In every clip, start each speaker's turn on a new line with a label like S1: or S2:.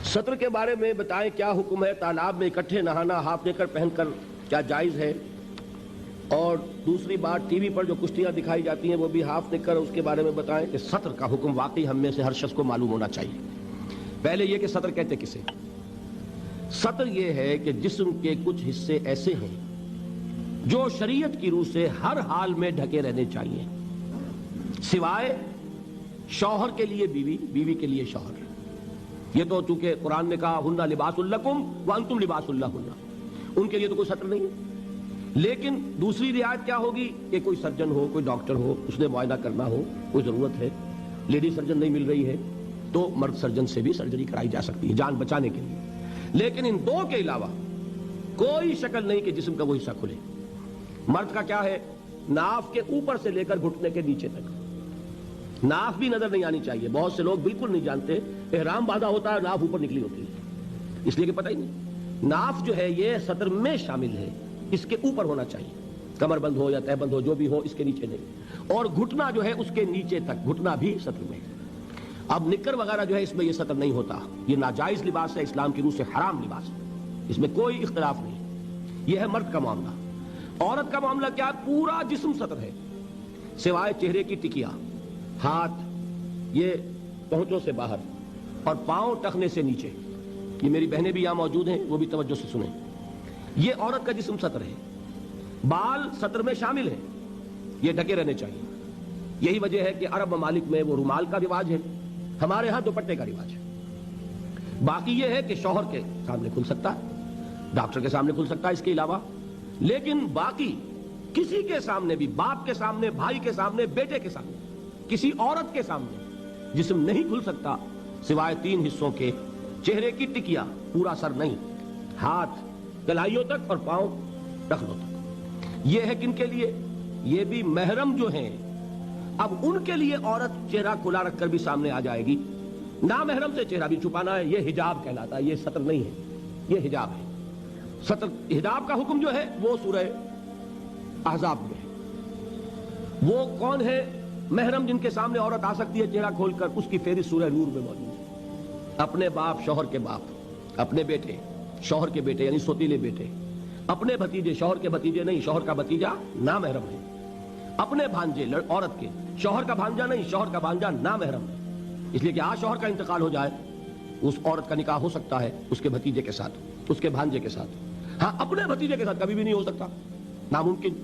S1: سطر کے بارے میں بتائیں کیا حکم ہے؟ تالاب میں اکٹھے نہانا ہاف نیکر پہن کر کیا جائز ہے؟ اور دوسری بات، ٹی وی پر جو کشتیاں دکھائی جاتی ہیں وہ بھی ہاف نیکر، اس کے بارے میں بتائیں کہ سطر کا حکم واقعی ہم میں سے ہر شخص کو معلوم ہونا چاہیے۔ پہلے یہ کہ سطر کہتے کسے؟ سطر یہ ہے کہ جسم کے کچھ حصے ایسے ہیں جو شریعت کی روح سے ہر حال میں ڈھکے رہنے چاہیے، سوائے شوہر کے لیے بیوی، بیوی کے لیے شوہر۔ یہ تو چونکہ قرآن نے کہا ہن لباس لکم وانتم لباس لہن، ان کے لیے تو کوئی سطر نہیں ہے۔ لیکن دوسری رعایت کیا ہوگی کہ کوئی سرجن ہو، کوئی ڈاکٹر ہو، اس نے معائنہ کرنا ہو، کوئی ضرورت ہے، لیڈی سرجن نہیں مل رہی ہے تو مرد سرجن سے بھی سرجری کرائی جا سکتی ہے جان بچانے کے لیے۔ لیکن ان دو کے علاوہ کوئی شکل نہیں کہ جسم کا وہ حصہ کھلے۔ مرد کا کیا ہے؟ ناف کے اوپر سے لے کر گھٹنے کے نیچے تک ناف بھی نظر نہیں آنی چاہیے۔ بہت سے لوگ بالکل نہیں جانتے، احرام باندھا ہوتا ہے ناف اوپر نکلی ہوتی ہے، اس لیے کہ پتہ ہی نہیں۔ ناف جو ہے یہ سطر میں شامل ہے، اس کے اوپر ہونا چاہیے، کمر بند ہو یا تہ بند ہو جو بھی ہو، اس کے نیچے نہیں۔ اور گھٹنا جو ہے اس کے نیچے تک، گھٹنا بھی سطر میں ہے۔ اب نکر وغیرہ جو ہے اس میں یہ سطر نہیں ہوتا، یہ ناجائز لباس ہے، اسلام کی روح سے حرام لباس ہے، اس میں کوئی اختلاف نہیں۔ یہ ہے مرد کا معاملہ۔ عورت کا معاملہ کیا؟ پورا جسم سطر ہے سوائے چہرے کی ٹکیا، ہاتھ یہ پہنچوں سے باہر، اور پاؤں ٹخنے سے نیچے۔ یہ میری بہنیں بھی یہاں موجود ہیں، وہ بھی توجہ سے سنیں۔ یہ عورت کا جسم سطر ہے، بال سطر میں شامل ہیں، یہ ڈھکے رہنے چاہیے۔ یہی وجہ ہے کہ عرب ممالک میں وہ رومال کا رواج ہے، ہمارے ہاں دوپٹے کا رواج ہے۔ باقی یہ ہے کہ شوہر کے سامنے کھل سکتا ہے، ڈاکٹر کے سامنے کھل سکتا ہے اس کے علاوہ، لیکن باقی کسی کے سامنے بھی، باپ کے سامنے، بھائی کے سامنے، بیٹے کے سامنے، کسی عورت کے سامنے جسم نہیں کھل سکتا سوائے تین حصوں کے: چہرے کی ٹکیا، پورا سر نہیں، ہاتھ کلائیوں تک، اور پاؤں ٹخنوں تک۔ یہ ہے کن کے لیے؟ یہ بھی محرم جو ہیں۔ اب ان کے لیے عورت چہرہ کھلا رکھ کر بھی سامنے آ جائے گی، نامحرم سے چہرہ بھی چھپانا ہے، یہ حجاب کہلاتا ہے، یہ سطر نہیں ہے، یہ حجاب ہے۔ سطر حجاب کا حکم جو ہے وہ سورہ احزاب میں ہے۔ وہ کون ہے محرم جن کے سامنے عورت آ سکتی ہے چہرہ کھول کر؟ اس کی فہرست سورہ نور میں موجود ہے۔ اپنے باپ، شوہر کے باپ، اپنے بیٹے، شوہر کے بیٹے یعنی سوتیلے بیٹے، اپنے بھتیجے، شوہر کے بھتیجے نہیں، شوہر کا بھتیجا نامحرم ہے، اپنے بھانجے عورت کے، شوہر کا بھانجا نہیں، شوہر کا بھانجا نامحرم ہے۔ اس لیے کہ آج شوہر کا انتقال ہو جائے، اس عورت کا نکاح ہو سکتا ہے اس کے بھتیجے کے ساتھ، اس کے بھانجے کے ساتھ، ہاں اپنے بھتیجے کے ساتھ کبھی بھی نہیں ہو سکتا، ناممکن۔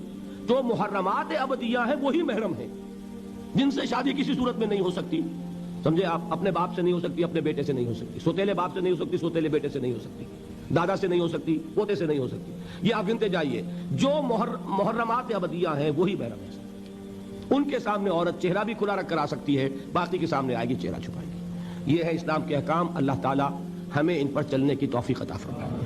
S1: جو محرمات ابدیہ ہیں وہی محرم ہیں، جن سے شادی کسی صورت میں نہیں ہو سکتی، سمجھے آپ؟ اپنے باپ سے نہیں ہو سکتی، اپنے بیٹے سے نہیں ہو سکتی، سوتیلے باپ سے نہیں ہو سکتی، سوتیلے بیٹے سے نہیں ہو سکتی، دادا سے نہیں ہو سکتی، پوتے سے نہیں ہو سکتی۔ یہ آپ گنتے جائیے، جو محرمات ابدیہ ہیں وہی محرم ہے۔ ان کے سامنے عورت چہرہ بھی کھلا رکھ کر آ سکتی ہے، باقی کے سامنے آئے گی چہرہ چھپائے گی۔ یہ ہے اسلام کے احکام۔ اللہ تعالی ہمیں ان پر چلنے کی توفیق عطا فرمائے۔